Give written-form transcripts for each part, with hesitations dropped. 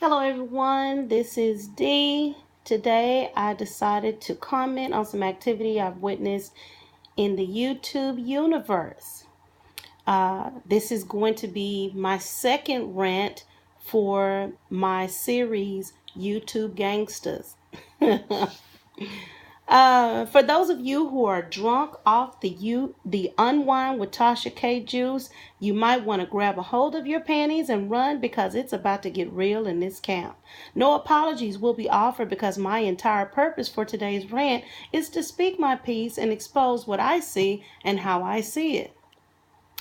Hello everyone, this is Dee. Today I decided to comment on some activity I've witnessed in the YouTube universe. This is going to be my second rant for my series YouTube Gangstas. For those of you who are drunk off the Unwind with Tasha K juice, you might want to grab a hold of your panties and run because it's about to get real in this camp. No apologies will be offered because my entire purpose for today's rant is to speak my piece and expose what I see and how I see it.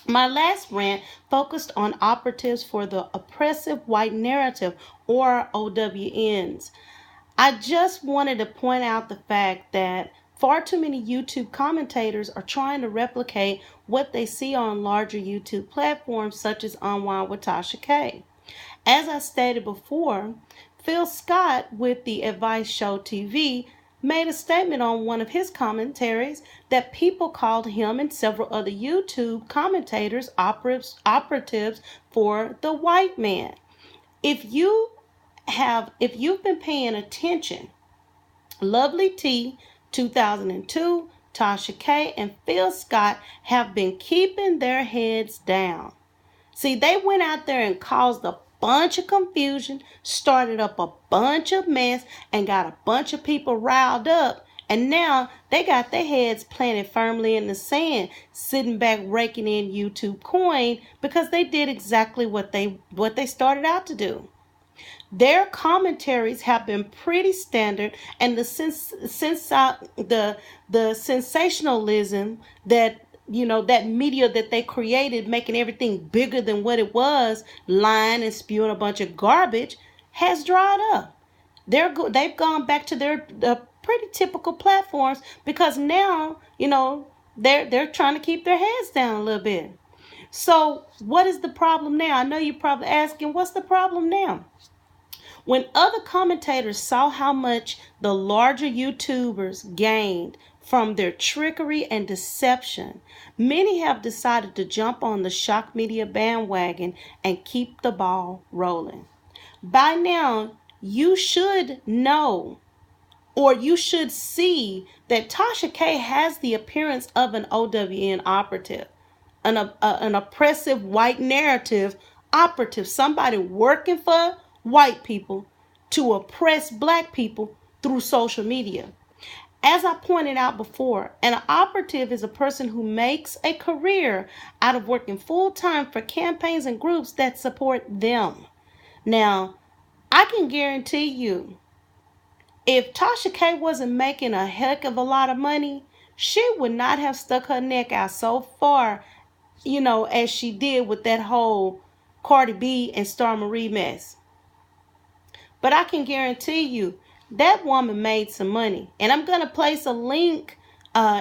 My last rant focused on operatives for the Oppressive White Narrative, or OWNs. I just wanted to point out the fact that far too many YouTube commentators are trying to replicate what they see on larger YouTube platforms such as UnwinewithTashaK. As I stated before, Phil Scott with the Advice Show TV made a statement on one of his commentaries that people called him and several other YouTube commentators operatives for the white man. If you've been paying attention, Lovely T, 2002, Tasha K, and Phil Scott have been keeping their heads down. See, they went out there and caused a bunch of confusion, started up a bunch of mess, and got a bunch of people riled up. And now they got their heads planted firmly in the sand, sitting back raking in YouTube coin because they did exactly what they started out to do. Their commentaries have been pretty standard, and the sensationalism that that media that they created, making everything bigger than what it was, lying and spewing a bunch of garbage, has dried up. They've gone back to their pretty typical platforms because now they're trying to keep their heads down a little bit. So what is the problem now? I know you're probably asking, what's the problem now? When other commentators saw how much the larger YouTubers gained from their trickery and deception, many have decided to jump on the shock media bandwagon and keep the ball rolling. By now, you should know, or you should see, that Tasha K has the appearance of an OWN operative, an oppressive white narrative operative, somebody working for white people to oppress black people through social media. As I pointed out before, an operative is a person who makes a career out of working full-time for campaigns and groups that support them. Now, I can guarantee you, if Tasha K wasn't making a heck of a lot of money, she would not have stuck her neck out so far, as she did with that whole Cardi B and Star Marie mess. But I can guarantee you that woman made some money. And I'm going to place a link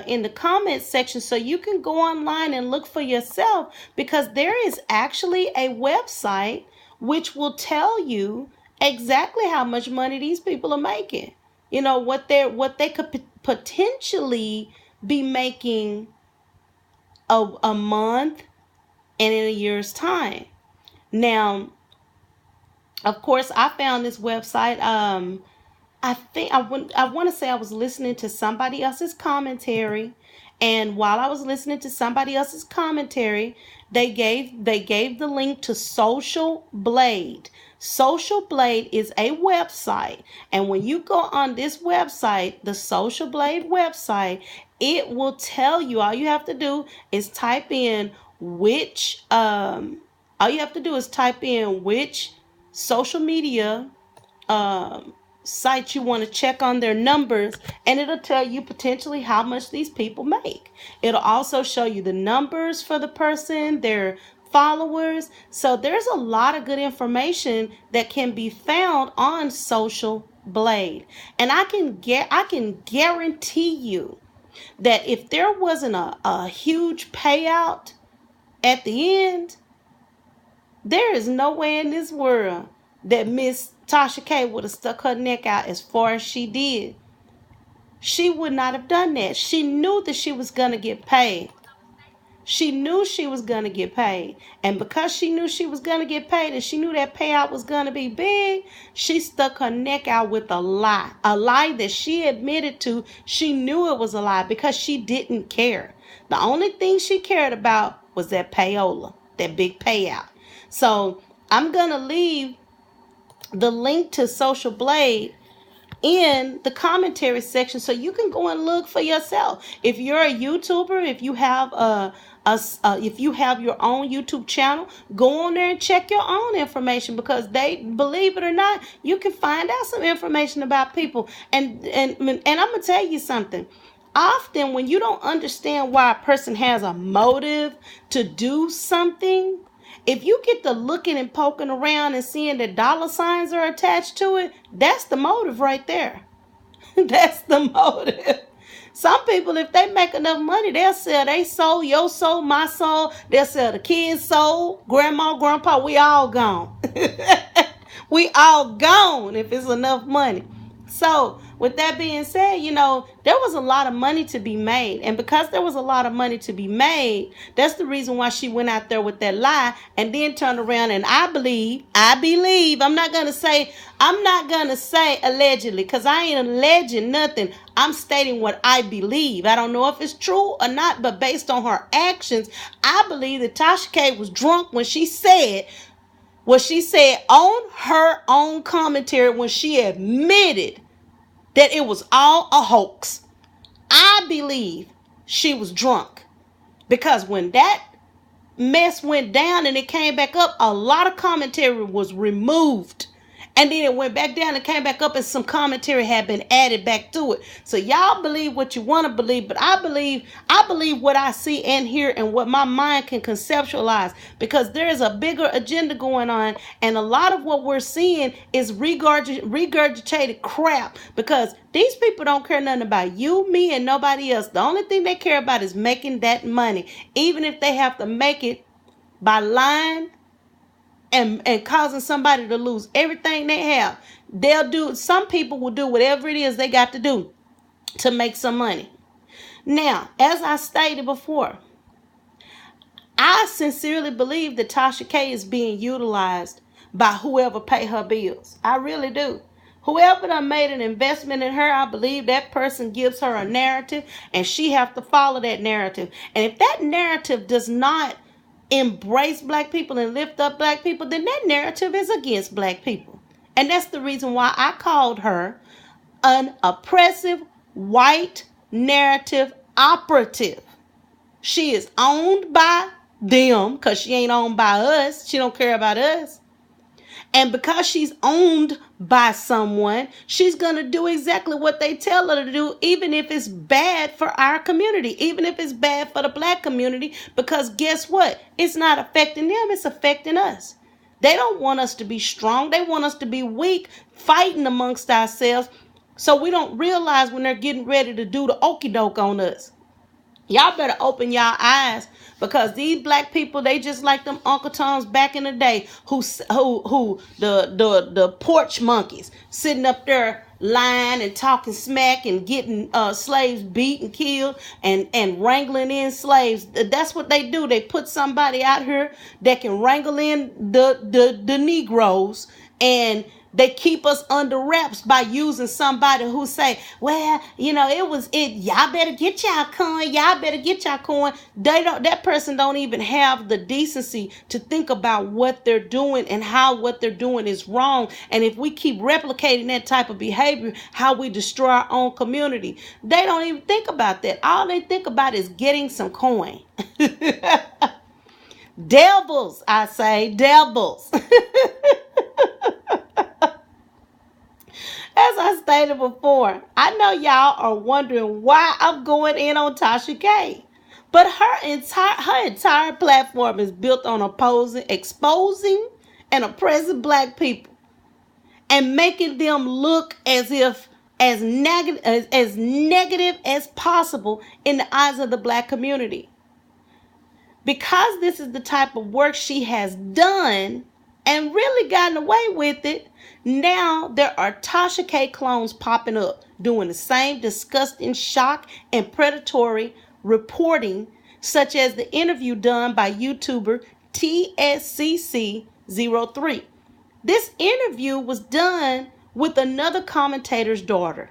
in the comments section so you can go online and look for yourself, because there is actually a website which will tell you exactly how much money these people are making. What they could potentially be making a month and in a year's time. Now, of course, I found this website. I want to say I was listening to somebody else's commentary, and while I was listening to somebody else's commentary, they gave the link to Social Blade. Social Blade is a website, and when you go on this website, the Social Blade website, it will tell you. All you have to do is type in which social media site you want to check on their numbers, and it'll tell you potentially how much these people make. It'll also show you the numbers for the person, their followers. So there's a lot of good information that can be found on Social Blade, and I can guarantee you that if there wasn't a huge payout at the end, there is no way in this world that Miss Tasha K would have stuck her neck out as far as she did. She would not have done that. She knew that she was going to get paid. She knew she was going to get paid. And because she knew she was going to get paid and she knew that payout was going to be big, she stuck her neck out with a lie that she admitted to. She knew it was a lie because she didn't care. The only thing she cared about was that payola, that big payout. So I'm going to leave the link to Social Blade in the commentary section so you can go and look for yourself. If you're a YouTuber, if you have if you have your own YouTube channel, go on there and check your own information, because they, believe it or not, you can find out some information about people. And I'm gonna tell you something. Often when you don't understand why a person has a motive to do something, if you get to looking and poking around and seeing that dollar signs are attached to it, that's the motive right there. That's the motive. Some people, if they make enough money, they'll sell their soul, your soul, my soul. They'll sell the kids' soul, grandma, grandpa. We all gone. We all gone if it's enough money. So with that being said, there was a lot of money to be made. And because there was a lot of money to be made, that's the reason why she went out there with that lie and then turned around. And I believe, I'm not going to say allegedly, because I ain't alleging nothing. I'm stating what I believe. I don't know if it's true or not, but based on her actions, I believe that Tasha K was drunk when she said what she said on her own commentary, when she admitted that it was all a hoax. I believe she was drunk, because when that mess went down and it came back up, a lot of commentary was removed. And then it went back down and came back up, and some commentary had been added back to it. So y'all believe what you want to believe, but I believe what I see and hear and what my mind can conceptualize, because there is a bigger agenda going on, and a lot of what we're seeing is regurgitated crap, because these people don't care nothing about you, me, and nobody else. The only thing they care about is making that money, even if they have to make it by lying and causing somebody to lose everything they have. Some people will do whatever it is they got to do to make some money. Now, as I stated before, I sincerely believe that Tasha K is being utilized by whoever pay her bills. I really do. Whoever done made an investment in her, I believe that person gives her a narrative, and she have to follow that narrative. And if that narrative does not embrace black people and lift up black people, then that narrative is against black people. And that's the reason why I called her an oppressive white narrative operative. She is owned by them, because she ain't owned by us. She don't care about us. And because she's owned by someone, she's going to do exactly what they tell her to do, even if it's bad for our community, even if it's bad for the black community, because guess what? It's not affecting them, it's affecting us. They don't want us to be strong. They want us to be weak, fighting amongst ourselves, so we don't realize when they're getting ready to do the okie doke on us. Y'all better open y'all eyes, because these black people, they just like them Uncle Toms back in the day, who the porch monkeys sitting up there lying and talking smack and getting slaves beat and killed and wrangling in slaves. That's what they do. They put somebody out here that can wrangle in the Negroes, and they keep us under wraps by using somebody who say, well, y'all better get y'all coin. Y'all better get y'all coin. That person don't even have the decency to think about what they're doing and how what they're doing is wrong. And if we keep replicating that type of behavior, how we destroy our own community, they don't even think about that. All they think about is getting some coin. Devils, I say, devils. As I stated before, I know y'all are wondering why I'm going in on Tasha K. But her entire platform is built on exposing and oppressing black people, and making them look as negative as possible in the eyes of the black community. Because this is the type of work she has done and really gotten away with it, now there are Tasha K clones popping up doing the same disgusting, shock, and predatory reporting such as the interview done by YouTuber TSCC03. This interview was done with another commentator's daughter.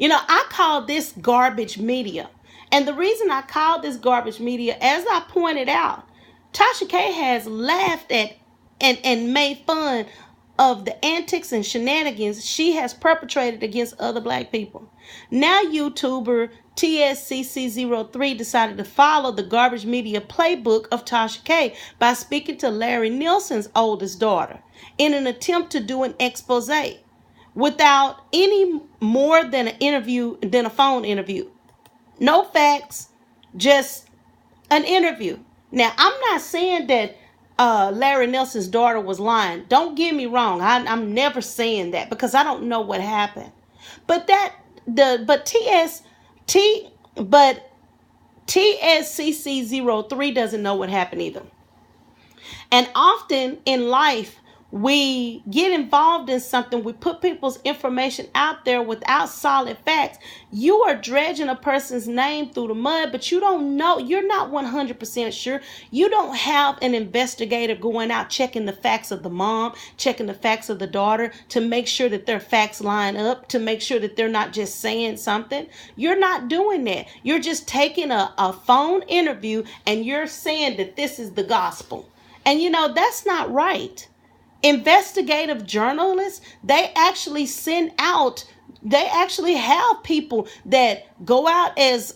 I call this garbage media. And the reason I call this garbage media, as I pointed out, Tasha K has laughed at and made fun of the antics and shenanigans she has perpetrated against other black people. Now YouTuber TSCC03 decided to follow the garbage media playbook of Tasha K by speaking to LarryNelson's oldest daughter in an attempt to do an expose without any more than a phone interview. No facts, just an interview. Now, I'm not saying that LarryNelson's daughter was lying. Don't get me wrong. I'm never saying that because I don't know what happened. But TSCC03 doesn't know what happened either. And often in life, we get involved in something, we put people's information out there without solid facts. You are dredging a person's name through the mud, but you don't know, you're not 100% sure. You don't have an investigator going out checking the facts of the mom, checking the facts of the daughter to make sure that their facts line up, to make sure that they're not just saying something. You're not doing that. You're just taking a phone interview and you're saying that this is the gospel. And that's not right. Investigative journalists, they actually have people that go out as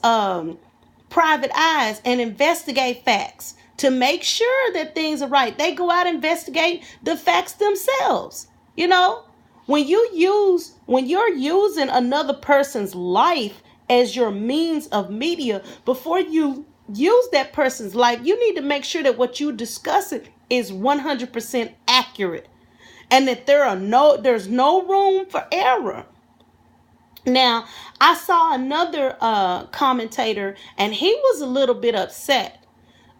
private eyes and investigate facts to make sure that things are right. They go out and investigate the facts themselves. When you're using another person's life as your means of media, before you use that person's life, you need to make sure that what you discuss is 100% accurate and that there's no room for error. Now, I saw another commentator and he was a little bit upset.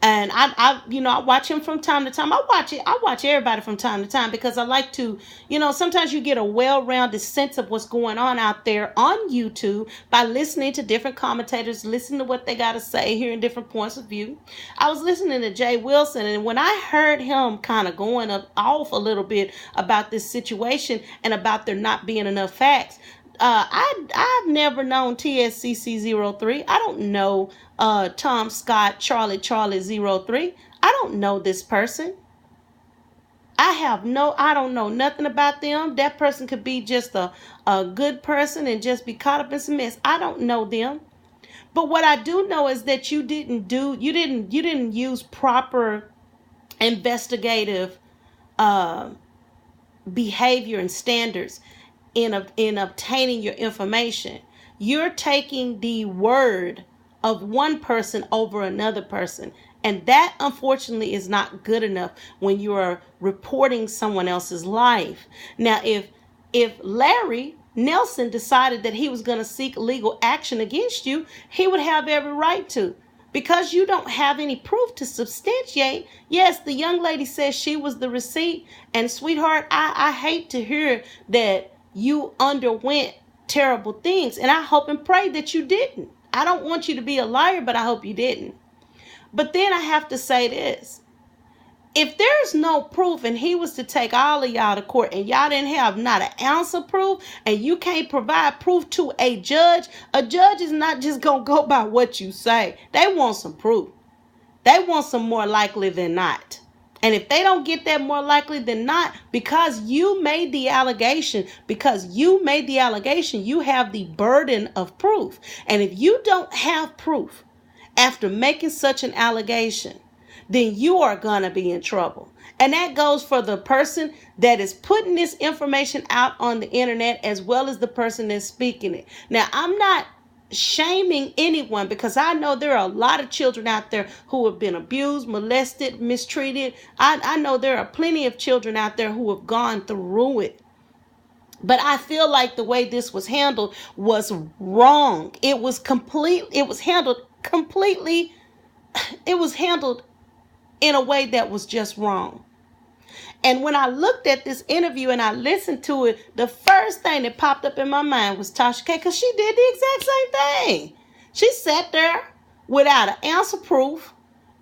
And I watch him from time to time. I watch everybody from time to time because I like to, sometimes you get a well-rounded sense of what's going on out there on YouTube by listening to different commentators, listening to what they got to say, hearing different points of view. I was listening to Jay Wilson, and when I heard him kind of going off a little bit about this situation and about there not being enough facts, I've never known TSCC03. I don't know Tom Scott Charlie 03. I don't know this person. I don't know nothing about them. That person could be just a good person and just be caught up in some mess. I don't know them. But what I do know is that you didn't use proper investigative behavior and standards in obtaining your information. You're taking the word of one person over another person. And that, unfortunately, is not good enough when you are reporting someone else's life. Now, if LarryNelson decided that he was going to seek legal action against you, he would have every right to. Because you don't have any proof to substantiate. Yes, the young lady says she was the receipt. And sweetheart, I hate to hear that you underwent terrible things. And I hope and pray that you didn't. I don't want you to be a liar, but I hope you didn't. But then I have to say this. If there's no proof and he was to take all of y'all to court and y'all didn't have not an ounce of proof and you can't provide proof to a judge is not just going to go by what you say. They want some proof. They want some more likely than not. And if they don't get that more likely than not, because you made the allegation, you have the burden of proof. And if you don't have proof after making such an allegation, then you are going to be in trouble. And that goes for the person that is putting this information out on the internet as well as the person that's speaking it. Now, I'm not shaming anyone because I know there are a lot of children out there who have been abused, molested, mistreated. I know there are plenty of children out there who have gone through it. But I feel like the way this was handled was wrong. It was handled in a way that was just wrong. And when I looked at this interview and I listened to it, the first thing that popped up in my mind was Tasha K, because she did the exact same thing. She sat there without an ounce of proof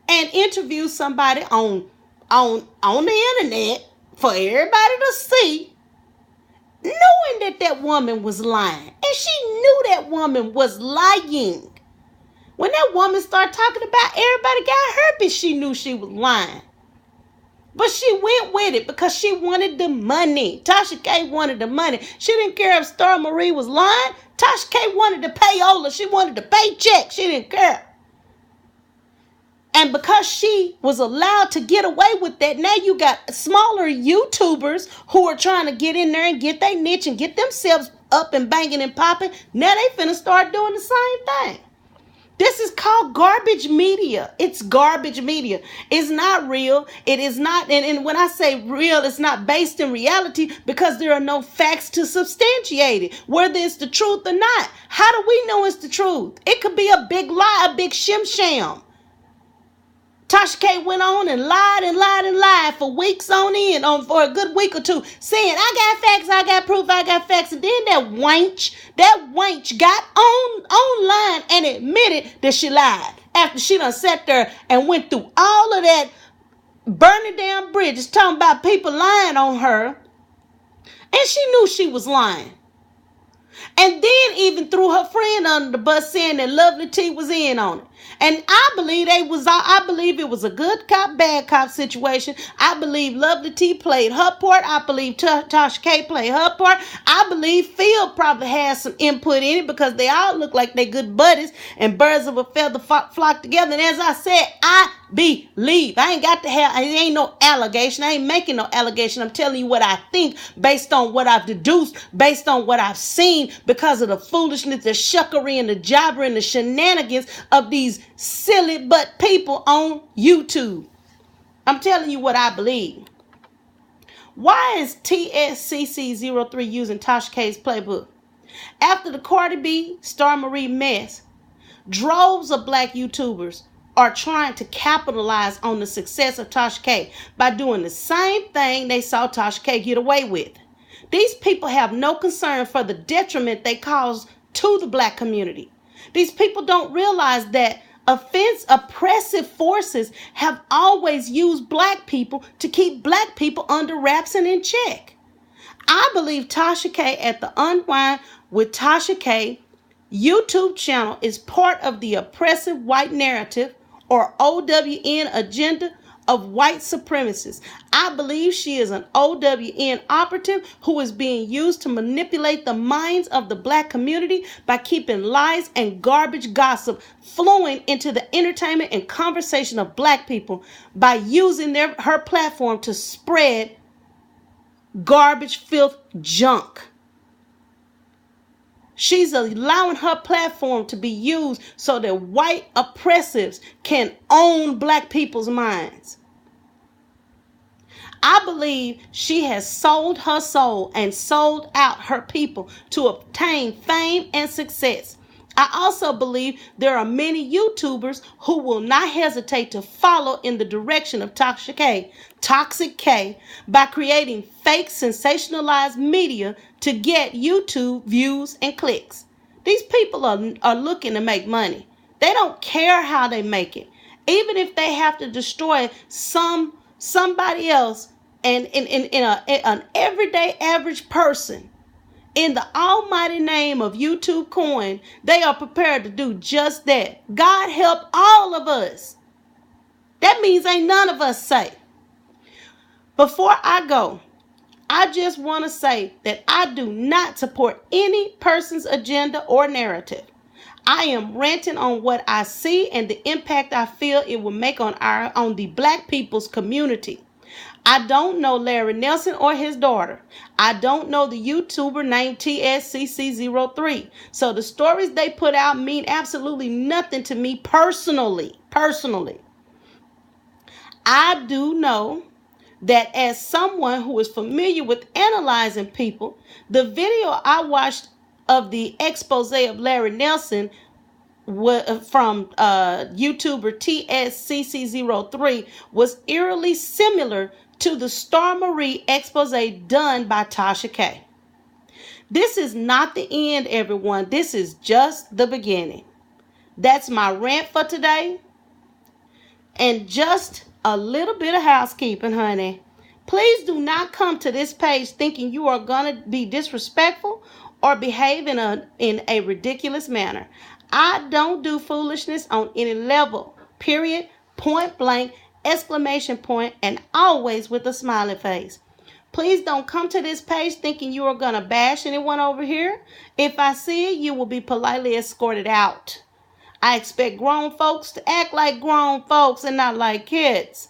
and interview somebody on the internet for everybody to see, knowing that that woman was lying. And she knew that woman was lying. When that woman started talking about everybody got herpes, she knew she was lying. But she went with it because she wanted the money. Tasha K wanted the money. She didn't care if Star Marie was lying. Tasha K wanted the payola. She wanted the paycheck. She didn't care. And because she was allowed to get away with that, now you got smaller YouTubers who are trying to get in there and get their niche and get themselves up and banging and popping. Now they finna start doing the same thing. This is called garbage media. It's garbage media. It's not real. It is not. And when I say real, it's not based in reality because there are no facts to substantiate it, whether it's the truth or not. How do we know it's the truth? It could be a big lie, a big shim-sham. Tasha K went on and lied for weeks on end, for a good week or two, saying, I got facts, I got proof, I got facts. And then that wench got online and admitted that she lied after she done sat there and went through all of that burning down bridges, talking about people lying on her. And she knew she was lying. And then even threw her friend under the bus, saying that Lovely T was in on it. And I believe it was a good cop, bad cop situation. I believe Lovely T played her part. I believe Tasha K played her part. I believe Phil probably has some input in it because they all look like they good buddies and birds of a feather flock together. And as I said, I believe. I ain't got to have, it ain't no allegation. I ain't making no allegation. I'm telling you what I think based on what I've deduced, based on what I've seen because of the foolishness, the shuckery, and the jobber and the shenanigans of these silly butt people on YouTube. I'm telling you what I believe. Why is TSCC03 using Tasha K's playbook? After the Cardi B, Star Marie mess, droves of black YouTubers are trying to capitalize on the success of Tasha K by doing the same thing they saw Tasha K get away with. These people have no concern for the detriment they cause to the black community. These people don't realize that oppressive forces have always used black people to keep black people under wraps and in check. I believe Tasha K at the Unwind with Tasha K YouTube channel is part of the Oppressive White Narrative, or OWN agenda of white supremacists. I believe she is an OWN operative who is being used to manipulate the minds of the black community by keeping lies and garbage gossip flowing into the entertainment and conversation of black people by using her platform to spread garbage, filth, junk. She's allowing her platform to be used so that white oppressives can own black people's minds. I believe she has sold her soul and sold out her people to obtain fame and success. I also believe there are many YouTubers who will not hesitate to follow in the direction of Tasha K, Toxic K, by creating fake sensationalized media to get YouTube views and clicks. These people are looking to make money. They don't care how they make it. Even if they have to destroy somebody else and an everyday average person, in the almighty name of YouTube coin, they are prepared to do just that. God help all of us. That means ain't none of us safe. Before I go, I just want to say that I do not support any person's agenda or narrative. I am ranting on what I see and the impact I feel it will make on the black people's community. I don't know LarryNelson or his daughter. I don't know the YouTuber named TSCC03. So the stories they put out mean absolutely nothing to me personally. I do know that as someone who is familiar with analyzing people, the video I watched of the expose of LarryNelson from YouTuber TSCC03 was eerily similar to the Star Marie expose done by Tasha K. This is not the end, everyone. This is just the beginning. That's my rant for today. And just a little bit of housekeeping, honey. Please do not come to this page thinking you are going to be disrespectful or behave in a ridiculous manner. I don't do foolishness on any level. Period. Point blank. Exclamation point. And always with a smiley face. Please don't come to this page thinking you are going to bash anyone over here. If I see it, you will be politely escorted out. I expect grown folks to act like grown folks and not like kids.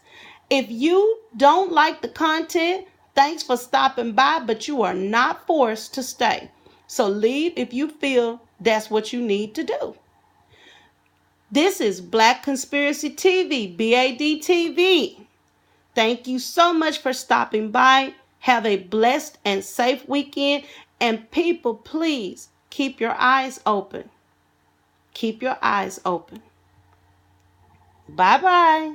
If you don't like the content, thanks for stopping by, but you are not forced to stay. So leave if you feel that's what you need to do. This is Black Conspiracy TV, BADTV. Thank you so much for stopping by. Have a blessed and safe weekend. And people, please keep your eyes open. Keep your eyes open. Bye-bye.